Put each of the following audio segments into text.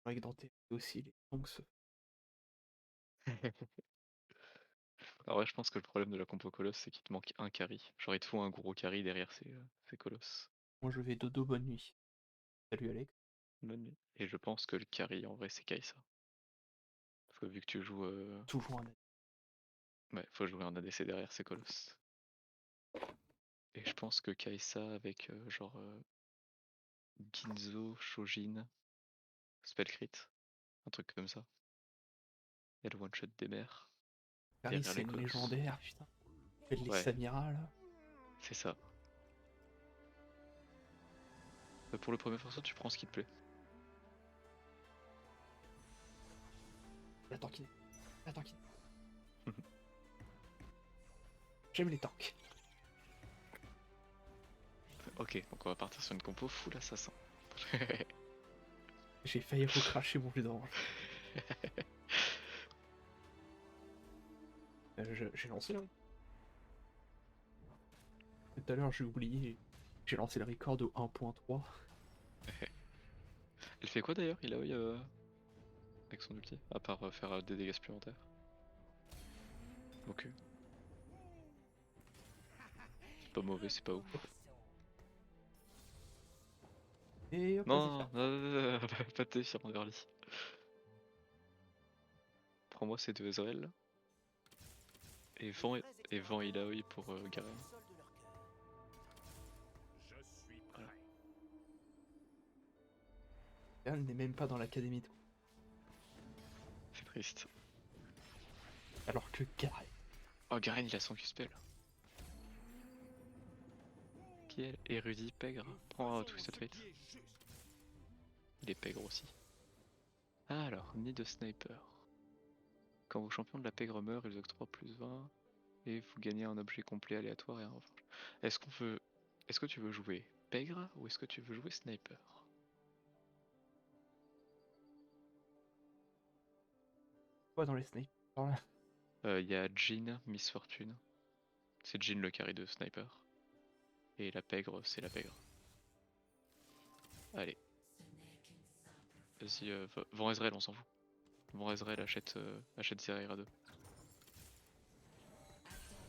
vrai que dans tes aussi les Tonks, En vrai, je pense que le problème de la compo Colosse, c'est qu'il te manque un carry. Genre, il te faut un gros carry derrière ces Colosses. moi je vais dodo, bonne nuit. Salut Alex. Bonne nuit. Et je pense que le carry, en vrai, c'est Kai'Sa. Parce que vu que tu joues... Toujours un Ouais, faut jouer un ADC derrière ces Colosses. Et je pense que Kai'Sa avec genre Ginzo, Shojin, Spell Crit, un truc comme ça. Et le one-shot des mers Paris, derrière c'est les une Colosses. légendaire, putain. Fais les Ouais, Samira là. c'est ça. Pour le premier perso, tu prends ce qui te plaît. La tankinette. La tankinette. J'aime les tanks. Ok, donc on va partir sur une compo full assassin. J'ai failli recracher mon jus d'orange. J'ai lancé là. Tout à l'heure, j'ai oublié. J'ai lancé le record au 1.3. Elle fait quoi d'ailleurs, il a avec son ulti? À part faire des dégâts supplémentaires. Ok, c'est pas mauvais, c'est pas ouf. Et hop, vas-y, Non, ferme. non, non, non, pas de thé sur Underly. Prends-moi ces deux Ezreal et vent Illaoi pour Garen. Voilà, Elle n'est même pas dans l'académie. c'est triste. Alors que Garen. Oh, Garen il a son Q-spell. Qui est érudit, pègre. Prends Twisted Fate. Il est pègre aussi. Alors, nid de sniper. Quand vos champions de la pègre meurent, ils octroient plus 20 et vous gagnez un objet complet aléatoire et un revanche. Est-ce qu'on veut. Est-ce que tu veux jouer pègre ou est-ce que tu veux jouer sniper? Quoi dans les snipes? Là. Il y a Jhin, Miss Fortune. C'est Jhin le carry de sniper. Et la pègre, c'est la pègre. Allez, vas-y, Vent Ezreal, on s'en fout. Vent Ezreal achète Zeraira 2.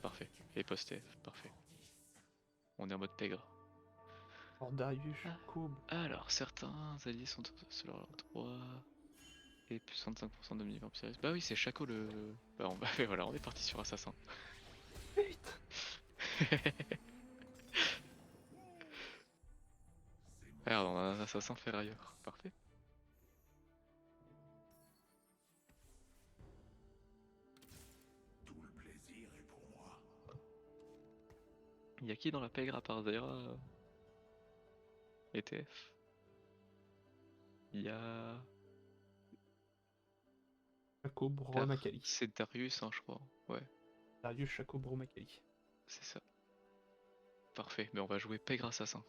Parfait. Et post TF, parfait. On est en mode pègre. Or Darius, Ah. Kobe. Alors, certains alliés sont sur leur 3 et plus 65% de mini-vampirisme. Bah oui, c'est Shaco le. Bah, voilà, on est parti sur Assassin. Putain. Regarde, on a un Assassin ferrailleur. Parfait. Il y a qui dans la pègre à part Zaira et TF? Il y a. Chaco, Makali. C'est Darius, hein, je crois. Ouais, Darius, Chaco, Makali. c'est ça. Parfait, mais on va jouer pègre assassin.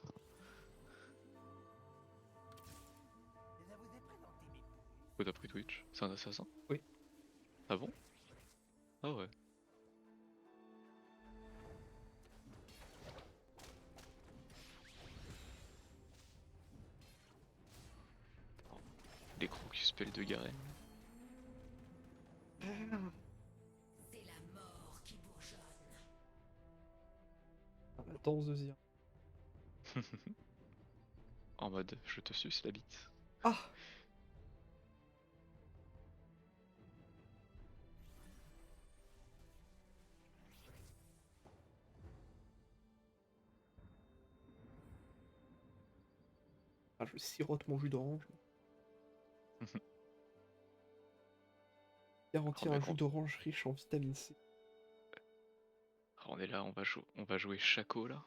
Oh, d'après Twitch, c'est un assassin? Oui. Ah bon? Ah ouais. Oh, les crocus spell de Garen. La danse de Zir. En mode, je te suce la bite. Ah. Ah, je sirote mon jus d'orange. Garantir un jus d'orange riche en vitamine C. On est là, on va jouer Shaco là.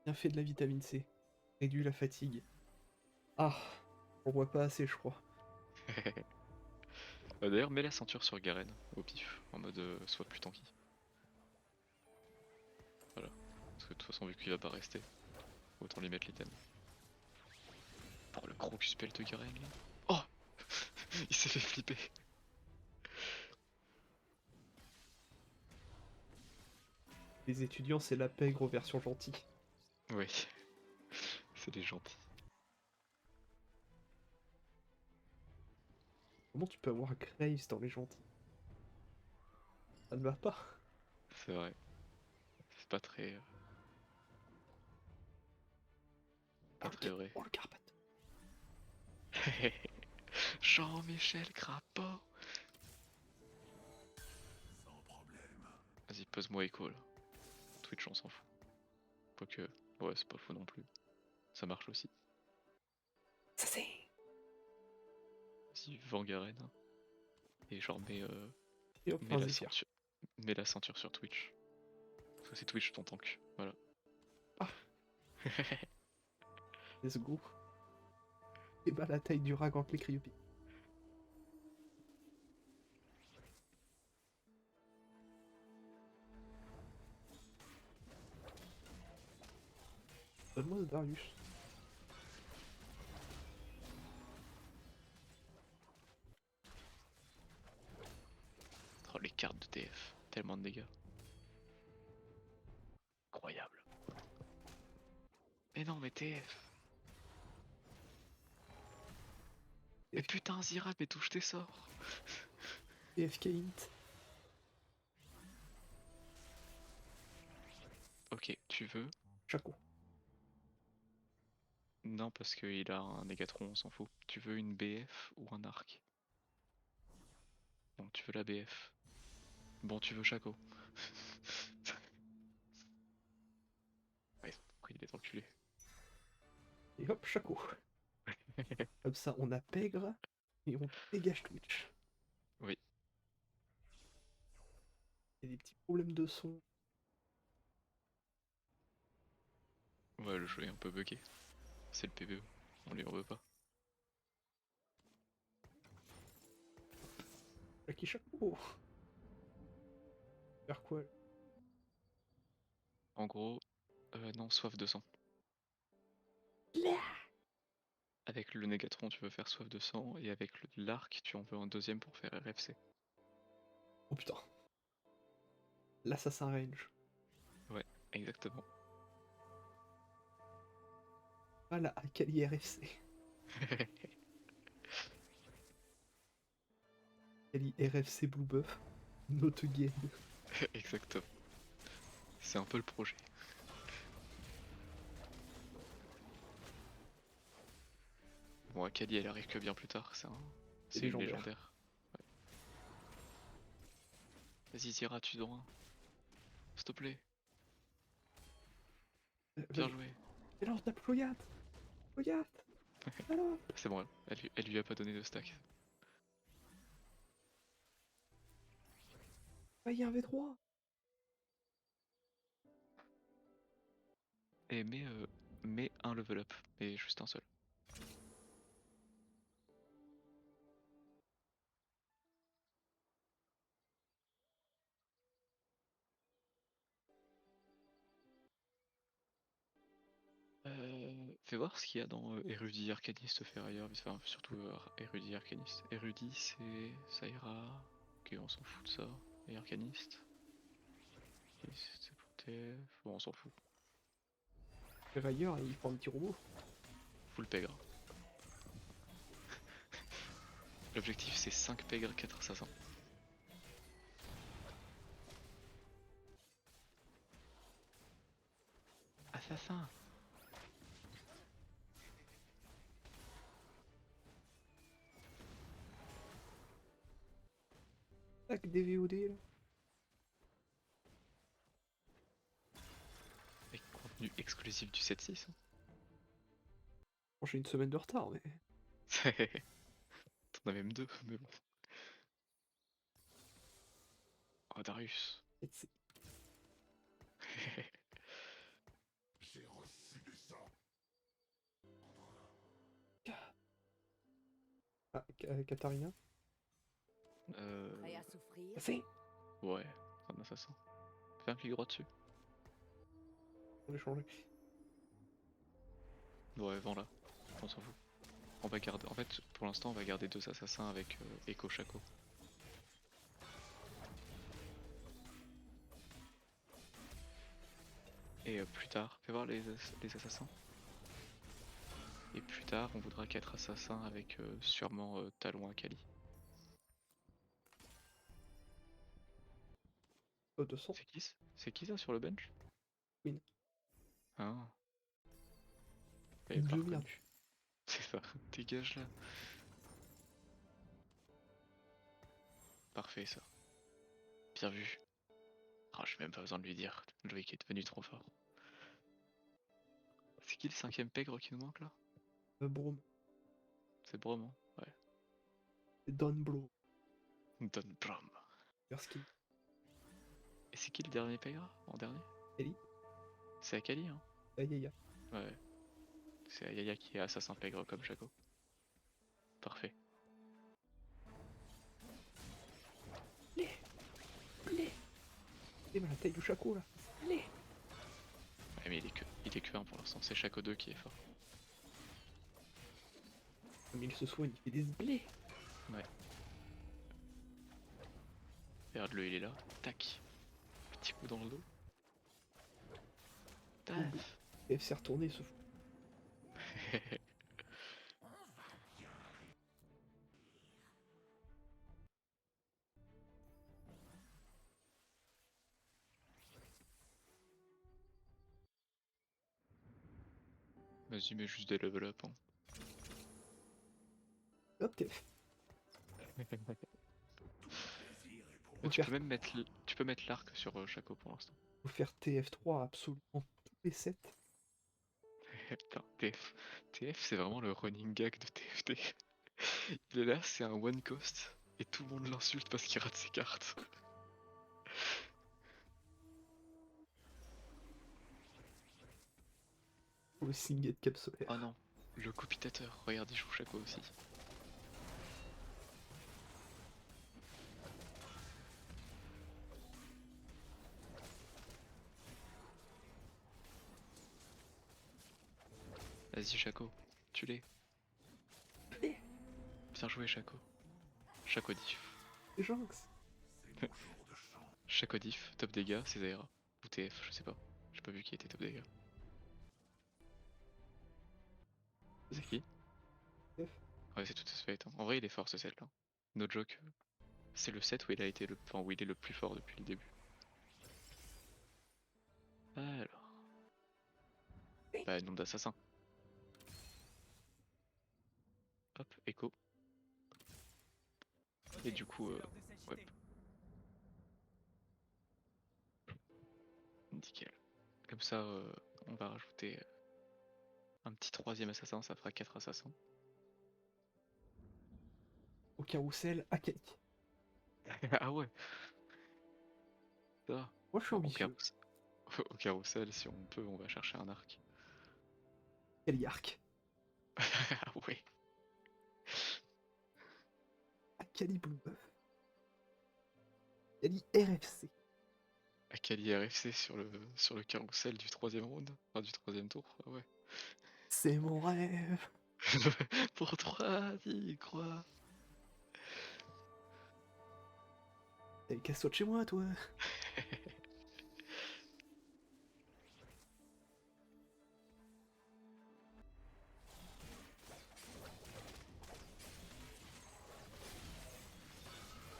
Bien fait de la vitamine C. Réduit la fatigue. Ah. On voit pas assez, je crois. D'ailleurs, mets la ceinture sur Garen, au pif, en mode soit plus tanky. Voilà. Parce que de toute façon, vu qu'il va pas rester, autant lui mettre l'item. Oh, le crocus spell de Garen là. Oh. Il s'est fait flipper. Les étudiants, c'est la pègre version gentille. Oui, C'est les gentils. Comment tu peux avoir Graves dans les gentils? Ça ne va pas. C'est vrai. C'est pas très. Pas très vrai. Oh, le Carpath. Jean-Michel Crapaud. Vas-y, pose-moi écho là. Twitch, on s'en fout. Quoique, ouais, c'est pas faux non plus. Ça marche aussi. Ça c'est. Vas-y, Vangaren. Et genre, Et hop, mets un la Zephyr. ceinture. Mets la ceinture sur Twitch. Parce que c'est Twitch ton tank. Voilà. Ah. Let's go. Et bah la taille du rag entre les cryopies. Donne-moi ce Darius. Oh, les cartes de TF. Tellement de dégâts. Incroyable. Mais non, mais TF. Mais putain, Zirad, mais touche tes sorts. PFK int. Ok, tu veux? Chaco. Non, parce qu'il a un Négatron, on s'en fout. Tu veux une BF ou un arc? Bon, tu veux la BF. Bon, tu veux Chaco. Ouais, pourquoi il est enculé? Et hop, Chaco. Comme ça, on a Pègre et on dégage Twitch. Oui. Il y a des petits problèmes de son. Ouais, le jeu est un peu bugué. C'est le PvE. On lui en veut pas. Jackie Chaco. Faire quoi? En gros, non, soif de sang. Avec le Négatron, tu veux faire soif de sang, et avec l'arc, tu en veux un deuxième pour faire RFC. Oh putain. L'assassin range. Ouais, exactement. Ah la Akali RFC. Akali RFC Blue Buff. Not again. Exactement. C'est un peu le projet. Bon, Akali, elle arrive que bien plus tard, C'est c'est une légendaire. légendaire. Ouais. Vas-y, Zira, tu dois un. S'il te plaît. Bien joué. Et alors tape Floyat. Floyat. Alors. C'est bon, elle lui a pas donné de stack. Ah, il y a un V3. Et mets un level up, mais juste un seul. Fais voir ce qu'il y a dans Érudit, Arcaniste, Ferrailleur, enfin surtout Érudit, Arcaniste. Érudit, ça ira. Ok, on s'en fout de ça. Et Arcaniste. Et c'est pour TF. Bon, on s'en fout. Ferrailleur, il faut un petit robot. Full pègre. L'objectif c'est 5 pègres, 4 assassins. Assassin. Tac, des VOD là. Avec contenu exclusif du 7-6. Bon, j'ai une semaine de retard, mais. T'en as même deux, mais bon. Oh, Darius. C'est- Ah, Katarina. Prêt à souffrir? C'est. Ouais, c'est un assassin. Fais un clic droit dessus. On va changer. Ouais, vends là. On s'en fout. On va garder. En fait, pour l'instant, on va garder deux assassins avec Echo Chaco. Et plus tard, fais voir les assassins. tard, on voudra 4 assassins avec sûrement Talon Akali. 200. C'est qui ça sur le bench? Queen. Ah. Une Pas demi-heure. reconnu. C'est ça, dégage là. Parfait ça. Bien vu. Oh, j'ai même pas besoin de lui dire, Loïc est devenu trop fort. C'est qui le 5ème pègre qui nous manque là? Brome. C'est Brom, hein? Ouais. C'est Don Blow. Don Brom. Perskin. Et c'est qui le dernier pègre en dernier? Ellie. C'est Akali, hein? Ayaya. Ouais. C'est Ayaya qui est assassin pègre comme Shaco. Parfait. Allez. Allez. Et la taille du Shaco là. Allez. Ouais, mais il est que 1 pour l'instant, c'est Shaco 2 qui est fort. Comme il se soigne, il fait des blés. Ouais. Regarde-le, il est là. Tac. Petit coup dans le dos. Taf. TF s'est retourné ce fou. Vas-y, mets juste des level up. Hein. Hop, TF. Mais tu peux même mettre l'arc sur Shaco pour l'instant. Faut faire TF3 absolument tous les sets. Putain, TF c'est vraiment le running gag de TFT. Il est là, c'est un one cost, et tout le monde l'insulte parce qu'il rate ses cartes. Pour le singlet cap solaire. Oh non, le copitateur, regarde, il joue Shaco aussi. Vas-y Shaco, tu l'es. Bien joué Shaco. Shaco diff. C'est Jinx. Shaco diff, top dégâts, c'est Zaira. Ou TF, je sais pas. J'ai pas vu qui était top dégâts. C'est qui? TF. Ouais, c'est tout à fait. Hein. En vrai, il est fort ce set là. No joke. C'est le set où il a été où il est le plus fort depuis le début. Alors. Bah, nom d'assassin. Hop, écho. Et du coup, ouais. Nickel. Comme ça, on va rajouter un petit 3ème assassin, ça fera 4 assassins. Au carrousel, Akali. Ah ouais. Ça. Moi je suis Bon, ambitieux. au carrousel, si on peut, on va chercher un arc. Akali Arc. Ah ouais. Akali Blue Buff. Akali RFC. Akali RFC sur le carrousel du 3ème round, enfin du 3ème tour, ah ouais. C'est mon rêve. Pour 3, y crois. T'as casse-toi de chez moi toi.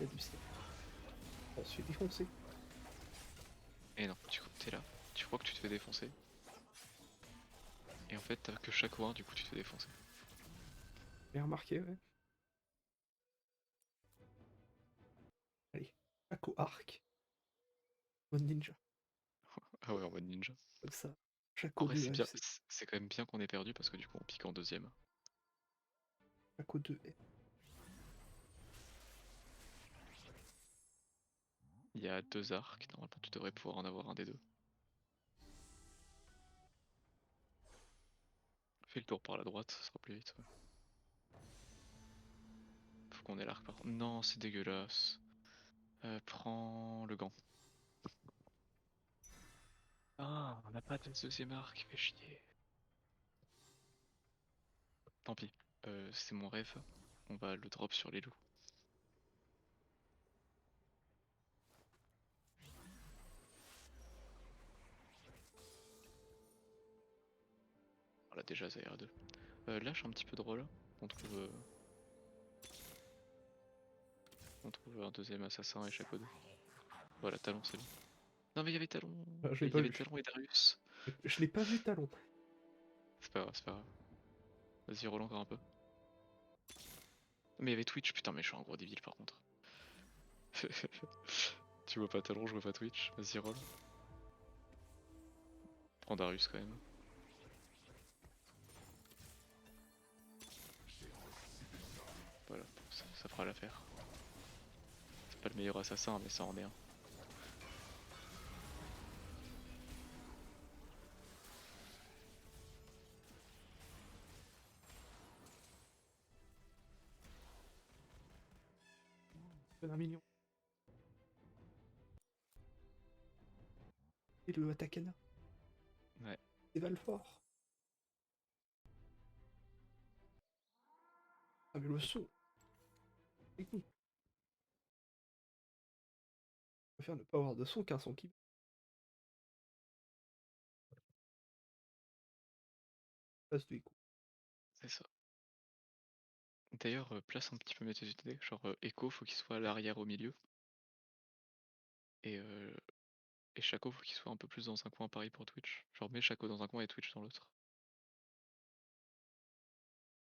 Y'a du ciel. On se fait défoncer. Et non, t'es là, tu crois que tu te fais défoncer. Et en fait, t'as que chaque 1, du coup, tu te fais défoncer. J'ai remarqué, ouais. Allez, Shaco Arc. Mode ninja. Ah ouais, en mode ninja. Comme ça. En Shaco vrai, 2 c'est bien, RFC. c'est quand même bien qu'on ait perdu parce que du coup, on pique en 2ème. Shaco 2 F. Il y a 2 arcs, normalement, tu devrais pouvoir en avoir un des deux. Fais le tour par la droite, ça sera plus vite. Ouais. Faut qu'on ait l'arc par contre. Non, c'est dégueulasse. Prends le gant. Ah, on n'a pas de 2ème arc, fait chier. Tant pis, c'est mon rêve. On va le drop sur les loups. Voilà, déjà, ça ira 2. Lâche un petit peu de rôle. On trouve, euh, on trouve un deuxième assassin et Shaco 2. Voilà, Talon c'est bon. Non mais il y avait Talon. Je l'ai Il pas y avait vu. Talon et Darius. Je l'ai pas vu talon. C'est pas grave, c'est pas grave. Vas-y, roule encore un peu. Mais il y avait Twitch, putain mais je suis un gros débile par contre. Tu vois pas Talon, je vois pas Twitch. Vas-y, roll. Prends Darius quand même. Voilà, bon, ça fera l'affaire. C'est pas le meilleur assassin, mais ça en est un. C'est un million. Et le Atakana. Ouais. Et Valfort. Ah mais le son. Technique. Je préfère ne pas avoir de son qu'un son qui. Passe de écho. C'est ça. D'ailleurs, place un petit peu mes TGTD. Genre, Echo, faut qu'il soit à l'arrière au milieu. Et, euh, et Shaco, faut qu'il soit un peu plus dans un coin, pareil pour Twitch. Genre, mets Shaco dans un coin et Twitch dans l'autre.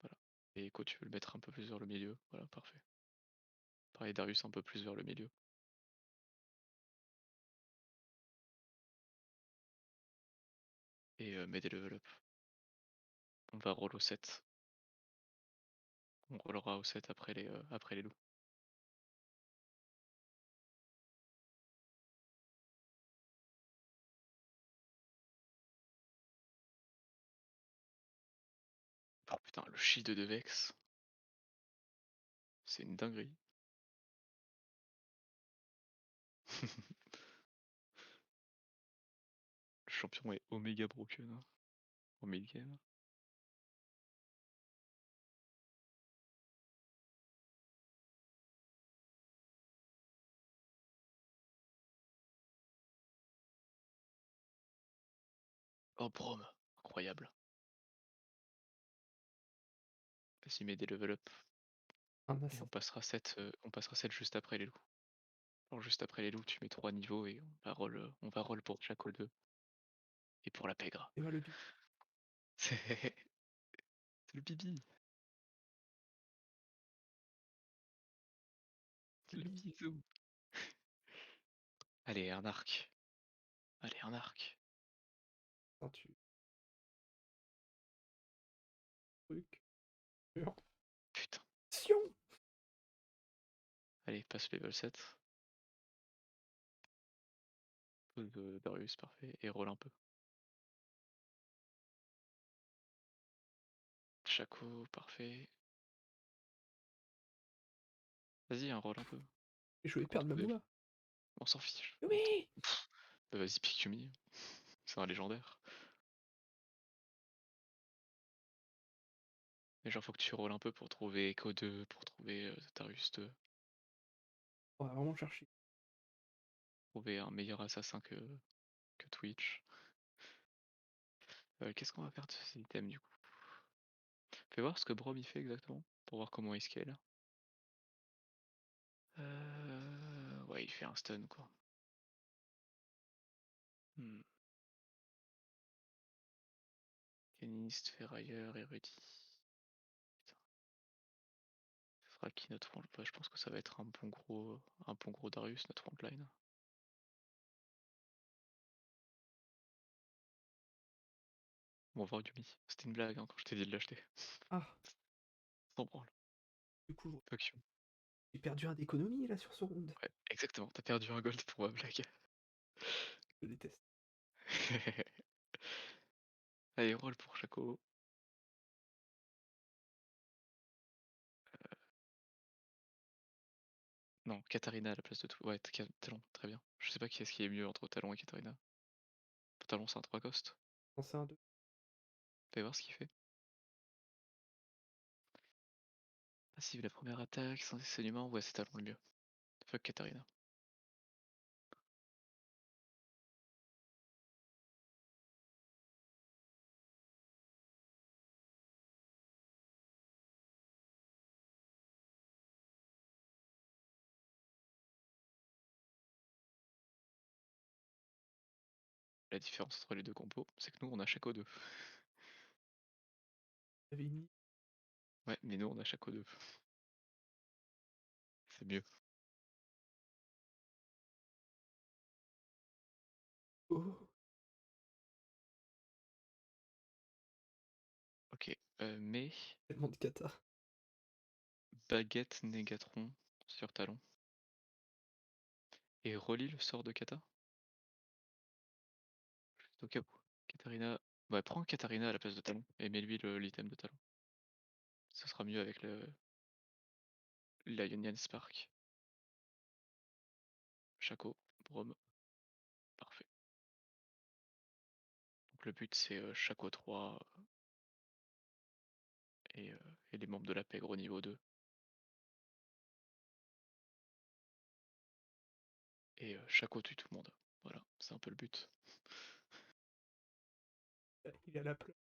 Voilà. Et Echo, tu veux le mettre un peu plus vers le milieu. Voilà, parfait. Pareil, Darius un peu plus vers le milieu. Et mets des level up. On va roll au 7. On rollera au 7 après les loups. Oh putain, le shield de Vex. C'est une dinguerie. Le champion est Omega Broken. Au mid-game. Oh, Brom. Incroyable. Vas-y, mets des level up. Un Et assassin. on passera 7 juste après les loups. Alors juste après les loups, tu mets 3 niveaux et on va roll pour Chaco 2 et pour la pègre. Et va le bip. C'est le bibi, le bisou. Allez, un arc. Allez, un arc. Tu truc. Sur. Putain. Sion. Allez, passe level 7. Darius, parfait. Et roll un peu. Chaco, parfait. Vas-y, un roll un peu. Et je vais Qu'on perdre ma trouve des... moula. On s'en fiche. Oui. Bah vas-y, pique Yumi. C'est un légendaire. Mais genre, faut que tu rolls un peu pour trouver Echo 2, pour trouver Darius 2. On va vraiment chercher. Trouver un meilleur assassin que Twitch. Qu'est-ce qu'on va faire de ces items du coup? Fais voir ce que Brom il fait exactement, pour voir comment il scale. Ouais, il fait un stun quoi. Hmm. Pianiste, ferrailleur, érudit. Putain. Ce sera qui notre front? Ouais, je pense que ça va être un bon gros Darius, notre frontline. Bon, on va voir Yumi. C'était une blague hein, quand je t'ai dit de l'acheter. Ah. Sans branle. Du coup, Fuck you. j'ai perdu un d'économie là sur ce round. Ouais, exactement. T'as perdu un gold pour ma blague. Je déteste. Allez, roll pour Chaco. Non, Katarina à la place de tout. Ouais, Talon, très bien. Je sais pas qui est-ce qui est mieux entre Talon et Katarina. Talon, c'est un 3 cost. C'est un 2. Fais voir ce qu'il fait. Passive la première attaque, sans saignement, ouais, c'est Talon le mieux. Fuck Katarina. différence entre les deux compos, c'est que nous on a Chaco 2. T'avais mis. Ouais, mais nous on a Chaco 2. C'est mieux. Oh, Ok, mais tellement de kata. baguette Négatron sur talon. Et relis le sort de Kata. Juste au cas où. Katarina. Ouais, prends Katarina à la place de talon et mets-lui l'item de talon. Ce sera mieux avec le Lionian Spark. Chaco, Brome. Parfait. Donc le but c'est Chaco 3 et, et les membres de la pègre au niveau 2. Et Chaco tue tout le monde. Voilà, c'est un peu le but. Il est à la place.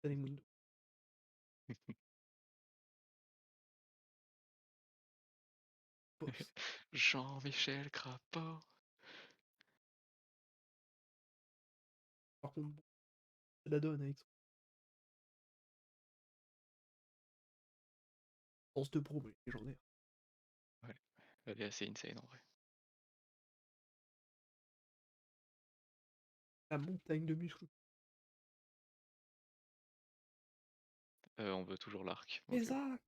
Tanemundo. Boss. Jean-Michel Crapaud. Par contre, bon, c'est la donne avec son sens de brome légendaire. Ouais, elle est assez insane en vrai. La montagne de muscles. On veut toujours l'arc. Donc Isaac.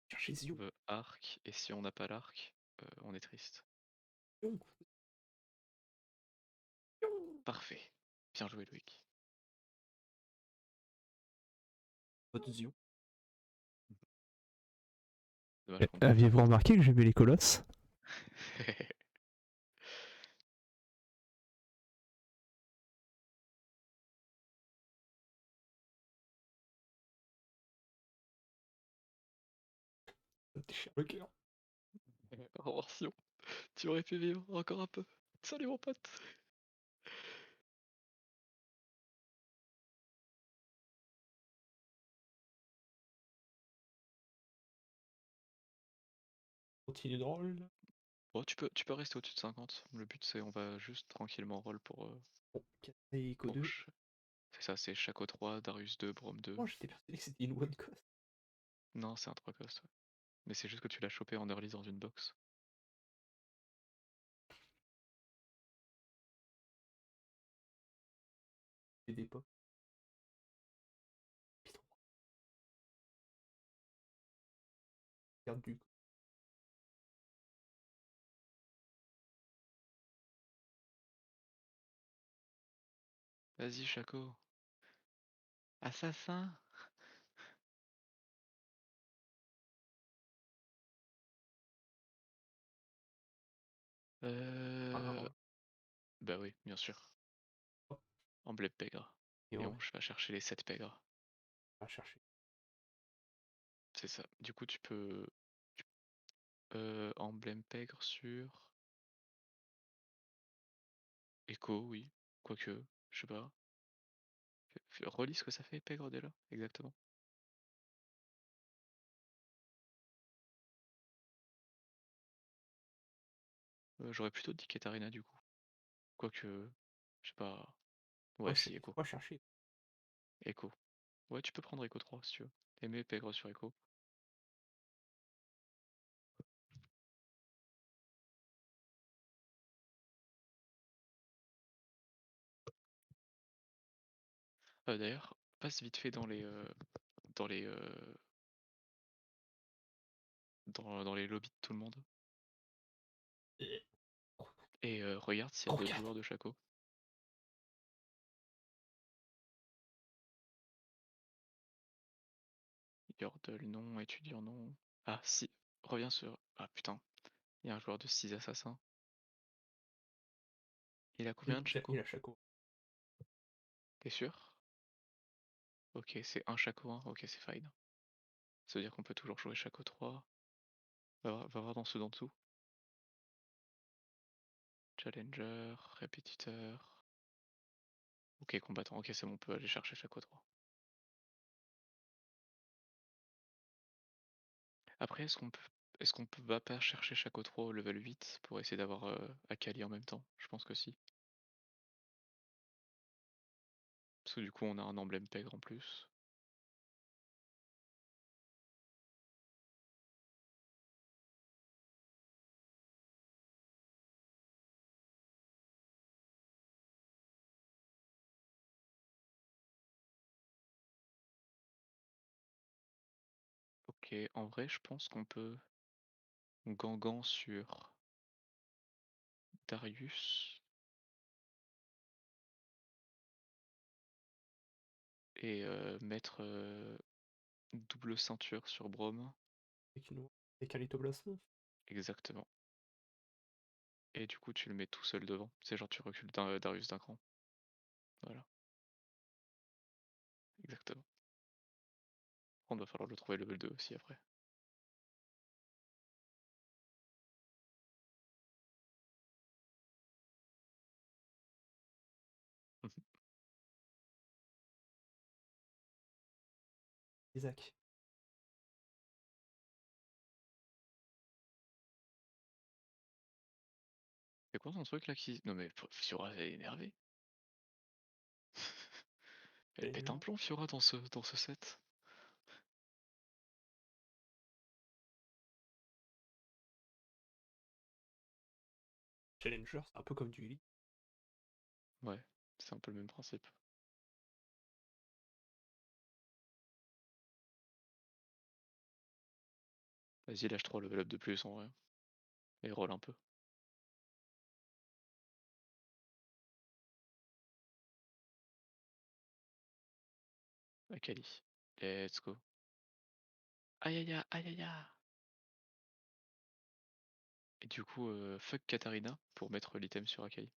Cherchez on Zion. veut arc, et si on n'a pas l'arc, on est triste. Zion. Zion. Parfait. Bien joué Loïc. Votre Zion. Dommage qu'on gagne Aviez-vous pas. remarqué que j'ai mis les colosses? Ça me déchire le cœur. Au revoir Sion. Tu aurais pu vivre encore un peu. Salut mon pote. Continue de roll. Bon, tu peux rester au-dessus de 50. Le but c'est on va juste tranquillement roll Bon, kata et Eco pour 2. C'est ça, c'est Chaco 3, Darius 2, Brome 2. Moi, j'étais persuadé que c'était une one cost. Non, c'est un 3 cost, ouais. Mais c'est juste que tu l'as chopé en early dans une box. Et des pas. Putain, perdu. Vas-y Chaco. Assassin. Un Euh... roll. Bah oui, bien sûr. Hop. Emblème pègre. Et Et on on va chercher les 7 pègres. va chercher. C'est ça. Du coup tu peux... emblème pègre sur... Echo, oui. Quoique, je sais pas. Relis ce que ça fait, pègre déjà, exactement. J'aurais plutôt dit Katarina du coup. Quoique, je sais pas. Ouais, si, Echo. Quoi chercher? Echo. Ouais, tu peux prendre Echo 3 si tu veux. Aimer pègre sur Echo. D'ailleurs, passe vite fait dans les dans les lobbies de tout le monde et regarde s'il y a d'autres Regarde. joueurs de Chaco. Yordle non, étudiant non. Ah si, reviens sur. Ah putain, il y a un joueur de 6 assassins. Il a combien de J'ai mis Chaco? la Chaco. T'es sûr? Ok, c'est un Chaco 1, ok c'est fine. Ça veut dire qu'on peut toujours jouer Chaco 3. Va voir dans ceux d'en dessous. Challenger, répétiteur. Ok, combattant, ok c'est bon, on peut aller chercher Chaco 3. Après, Est-ce qu'on va pas chercher Shaco 3 au level 8 pour essayer d'avoir Akali en même temps? Je pense que si. Parce que du coup on a un emblème pègre en plus. Ok, en vrai je pense qu'on peut Gangan sur Darius et mettre double ceinture sur Braum. Et Calito-Blason. Exactement. Et du coup tu le mets tout seul devant. C'est genre tu recules Darius d'un cran. Voilà, exactement. On va falloir le trouver level 2 aussi après. Isaac. C'est quoi ton truc là qui. Non mais Fiora elle est énervée. Elle pète un Challenger. plomb Fiora dans ce set. Challenger, c'est un peu comme du Elite. Ouais, c'est un peu le même principe. Vas-y lâche 3 level up de plus en vrai. Et roll un peu. Akali. Let's go. Aïe aïe aïe aïe aïe aïe. Et du coup, fuck Katarina pour mettre l'item sur Akali.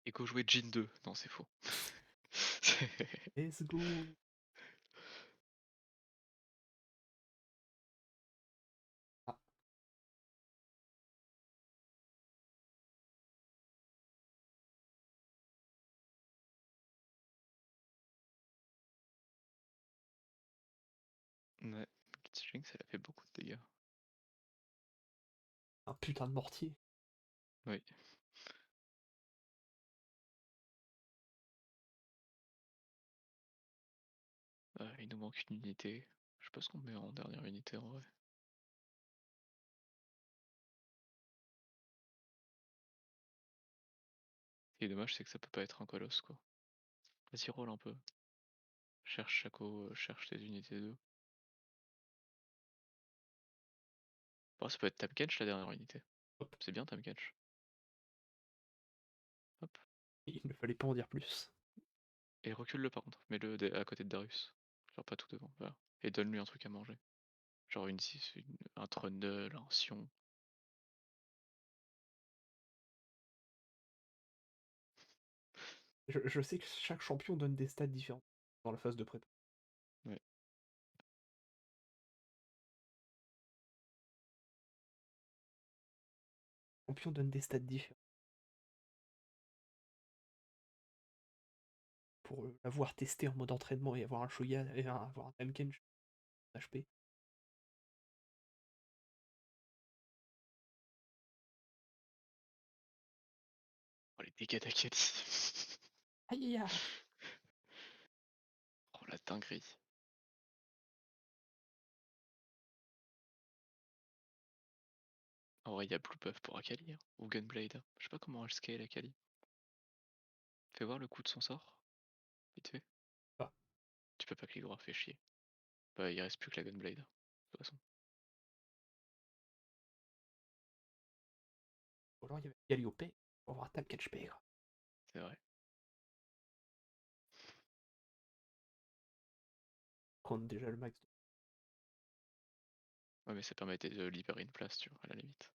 Et go jouer Jin 2. Non, c'est faux. Let's go. Ah, Ouais, Jinx, elle a fait beaucoup de dégâts. un putain de mortier. Oui. Il nous manque une unité. Je sais pas ce qu'on met en dernière unité en vrai. Ce qui est dommage, c'est que ça peut pas être un colosse quoi. Vas-y, roll un peu. Cherche Shaco, cherche tes unités 2. Bon, ça peut être Tamkench la dernière unité. Hop. C'est bien Tamkench. Hop. Il ne fallait pas en dire plus. Et recule-le par contre. Mets-le à côté de Darius. Genre pas tout devant. Voilà. Et donne-lui un truc à manger. Genre un Trundle, un Sion. Je sais que chaque champion donne des stats différents dans la phase de prépa. Ouais. Champion donne des stats différents. Pour l'avoir testé en mode entraînement et avoir un Shoya et avoir un Tamkench HP. Oh les dégâts d'Akali. Aïe aïe aïe. Oh la dinguerie. En vrai, il y a Blue Buff pour Akali. Hein. Ou Gunblade. Je sais pas comment elle scale Akali. Fais voir le coup de son sort. Vite fait. Ah. Tu peux pas cliquer droit, fais chier. Bah, il reste plus que la Gunblade. De toute façon. Ou alors il y avait Galliope pour avoir un Tamkench Pègre. C'est vrai. Prendre déjà le max de Ouais, mais ça permettait de libérer une place, tu vois, à la limite.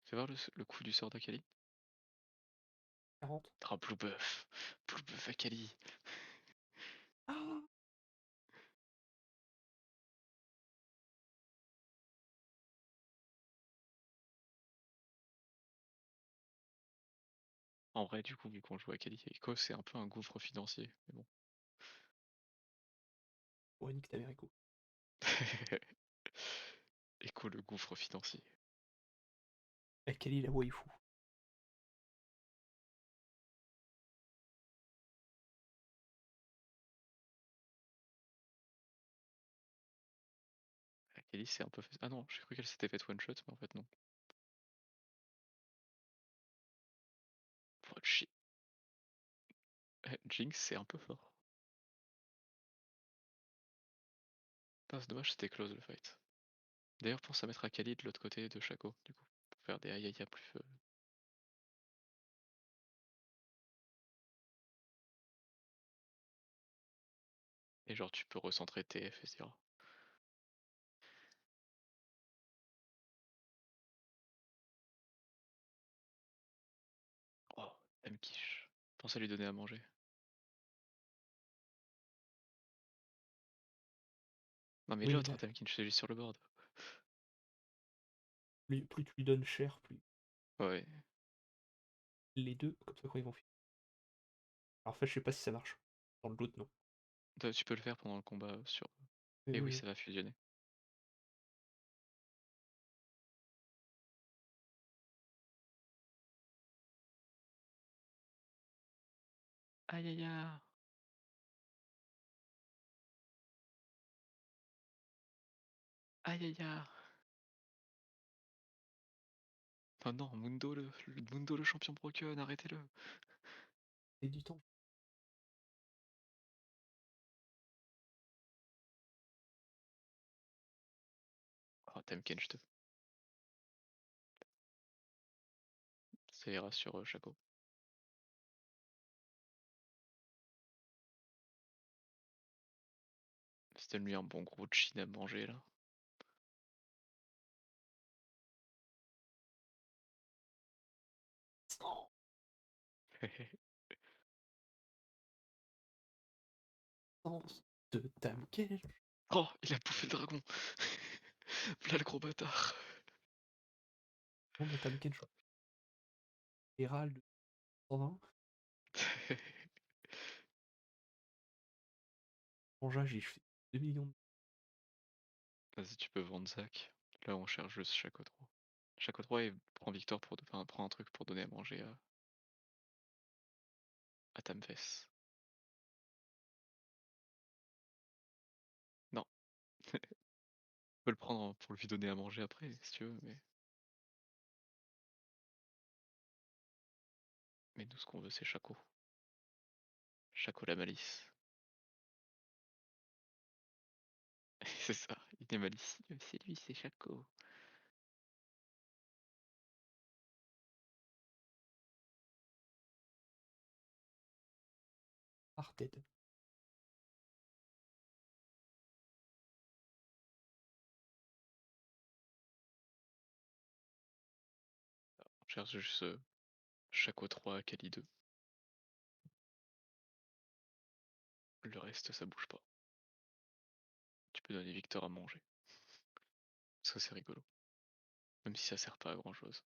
Fais voir le coup du sort d'Akali. 40. Ah, Blue Buff. Blue Buff Akali. Ah. En vrai, du coup, vu qu'on joue à Kali Echo, c'est un peu un gouffre financier. Mais bon. Ouais, nique ta mère, écho. Echo le gouffre financier. Eh, quelle est la waifu? Kali c'est un peu fait. Ah non, j'ai cru qu'elle s'était fait one shot, mais en fait non. Faut chier. Jinx, c'est un peu fort. Putain, c'est dommage, c'était close le fight. D'ailleurs, pense à mettre Akali de l'autre côté de Shaco, du coup, pour faire des ayaya plus. Et genre, tu peux recentrer TF, etc. Oh, elle me quiche. Pense à lui donner à manger. Non, mais Oui, mais l'autre, là, Tamkin, c'est juste sur le board. plus tu lui donnes cher, plus Ouais. les deux, comme ça quand ils vont finir. Alors, en fait, je sais pas si ça marche. Dans le doute, non. Tu peux le faire pendant le combat sur. Mais Et oui, oui, oui. ça va fusionner. Aïe aïe aïe. Aïe aïe aïe. Oh non, Mundo le champion broken, arrêtez-le. Et du temps. Oh, Tamken, je te. Ça ira sur Shaco. C'était lui un bon gros chin à manger là. Oh, sens de Tamken. Oh, il a bouffé le dragon. Là le gros bâtard. Bon, bah, Tamken, je crois. Hérald de 120. Anja, j'ai fait 2 millions de. Vas-y, tu peux vendre Zach. Là, on cherche juste Shaco 3. Shaco 3 et prend Victor pour. Enfin, prend un truc pour donner à manger à Tamfes. Non. On peut le prendre pour lui donner à manger après, si tu veux, mais nous, ce qu'on veut, c'est Shaco. Shaco la malice. C'est ça, il est malicieux, c'est lui, c'est Shaco. Arted. On cherche juste Shaco 3, Kali 2. Le reste, ça bouge pas. Tu peux donner Victor à manger. Ça, c'est rigolo. Même si ça sert pas à grand chose.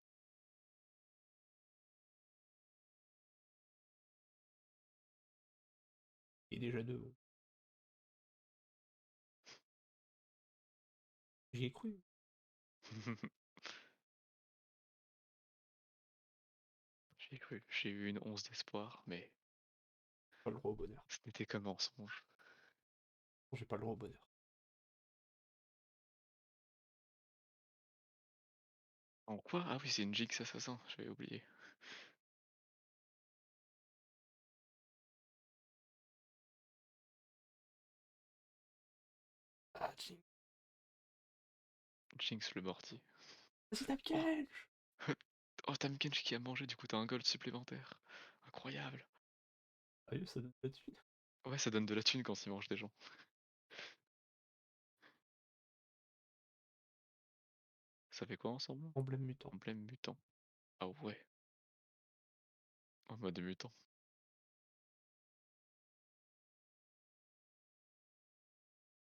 Et déjà deux. J'y ai cru. J'ai cru, j'ai eu une once d'espoir, mais Pas le droit au bonheur. ce n'était qu'un mensonge. J'ai pas le droit au bonheur. En quoi? Ah oui, c'est une Jinx assassin, j'avais oublié. Ah, Jing. Jinx le mortier. Vas-y, Oh, Tamken. oh Tamkench qui a mangé, du coup t'as un gold supplémentaire. Incroyable. Sérieux, ça donne pas de suite. Ouais, ça donne de la thune quand il mange des gens. Ça fait quoi ensemble? Emblème mutant. Emblème mutant. Ah ouais, en mode mutant.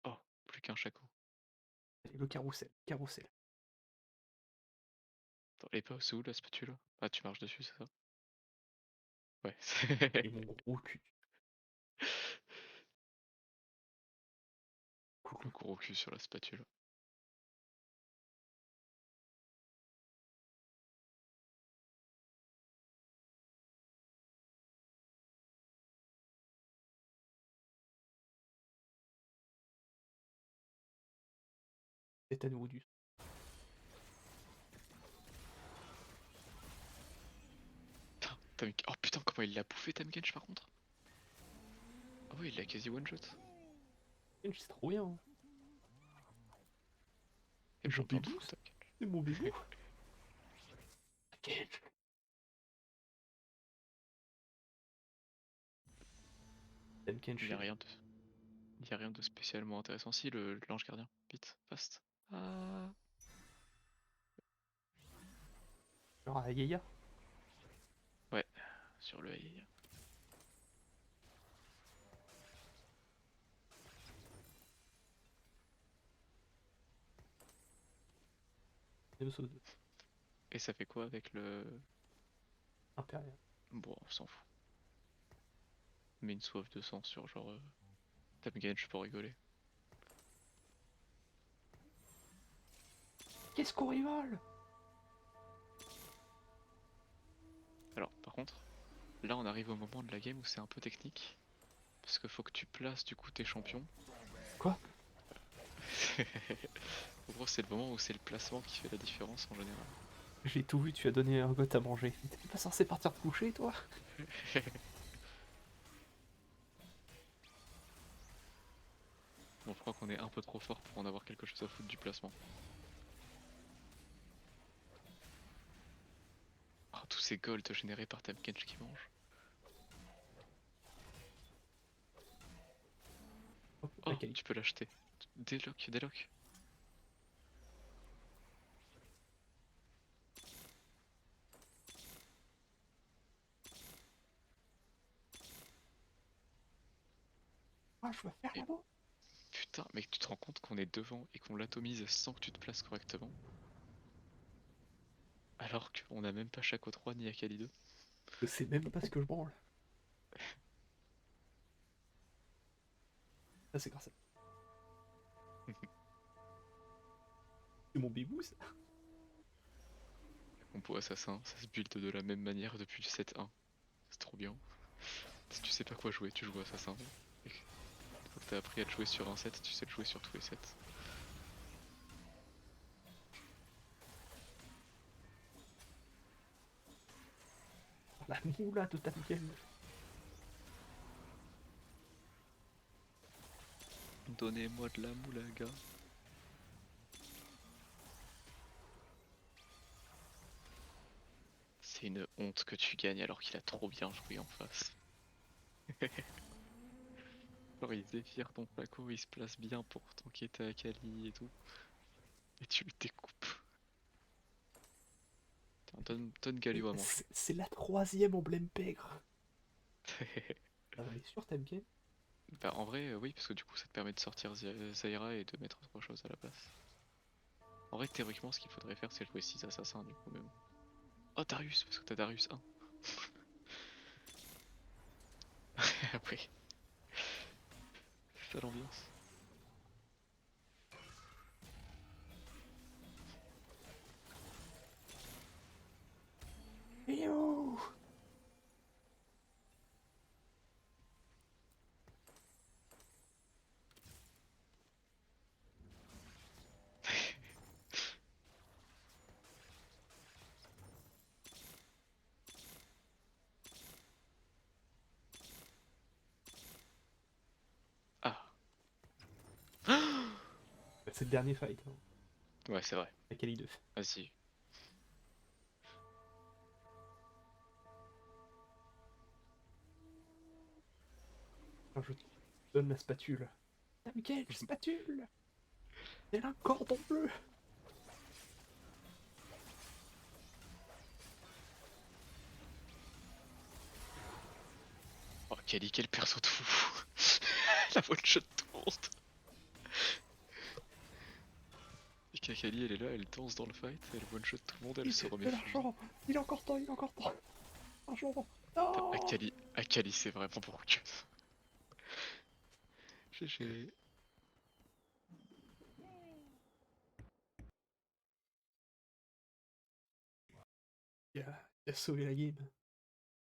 Oh, plus qu'un Shaco. Allez, le carrousel. Carrousel. Attends, elle est pas c'est où la spatule? Ah, tu marches dessus, c'est ça? Ouais. Et mon gros cul. Le gros cul sur la spatule. Ethan Woodus. Oh putain, comment il l'a bouffé Tamkench par contre. Ah oui, il l'a quasi one shot. C'est trop bien. Hein. Quel C'est mon champion de bébou, foot, ça. Tamkench. C'est mon bébou. Kench. Il y a Kench. rien de... Il y a rien de spécialement intéressant. Si, l'ange gardien. Vite, fast. Ah. Genre à Yeya. Ouais, sur le AI. Et ça fait quoi avec le... Impérial. Bon, on s'en fout. Mais une soif de sang sur genre... Tamkench pour rigoler. Qu'est-ce qu'on rigole? Alors, par contre, là on arrive au moment de la game où c'est un peu technique. Parce qu'il faut que tu places du coup tes champions. Quoi? En gros, c'est le moment où c'est le placement qui fait la différence en général. J'ai tout vu, tu as donné un goth à manger. Mais t'es pas censé partir te coucher, toi? Bon, je crois qu'on est un peu trop fort pour en avoir quelque chose à foutre du placement. Oh, tous ces golds générés par Tamkench qui mange. Hop, Oh, la qualité. tu peux l'acheter. Déloc, déloc. Ah, je veux faire Et là-bas. putain, mec, tu te rends compte qu'on est devant et qu'on l'atomise sans que tu te places correctement. Alors qu'on a même pas Shaco 3 ni Akali 2. Je sais même pas ce que je branle. Ça, c'est grâce à... C'est mon bébou, ça. Compo assassin, ça se build de la même manière depuis le 7-1. C'est trop bien. Si tu sais pas quoi jouer, tu joues assassin. Et une fois que t'as appris à te jouer sur un set, tu sais le jouer sur tous les sets. La moula de Tamken. Donnez-moi de la moulaga. C'est une honte que tu gagnes alors qu'il a trop bien joué en face. Genre il zéphyr ton placo, il se place bien pour tanker ta Akali et tout. Et tu le découpes. Tiens, donne Galio à manger. C'est la troisième emblème pègre. Ça va aller sur Tamken. Bah en vrai oui parce que du coup ça te permet de sortir Zaira et de mettre autre chose à la place. En vrai théoriquement ce qu'il faudrait faire c'est jouer 6 assassins du coup même. Oh Darius parce que t'as Darius 1. Après. C'est ça l'ambiance. Yo. Ah. C'est le dernier fight. Hein. Ouais c'est vrai. La Kali 2. Vas-y. Enfin, je te donne la spatule. Tamken, spatule. Elle a un cordon bleu. Oh Kali quel perso de fou. La one shot tout le monde. Et Kakali elle est là, elle danse dans le fight, elle one shot tout le monde, elle se remet De full vie. l'argent. Il a encore temps, il a encore temps. Argent. Non. Akali, c'est vraiment broken. GG. Il a sauvé la game.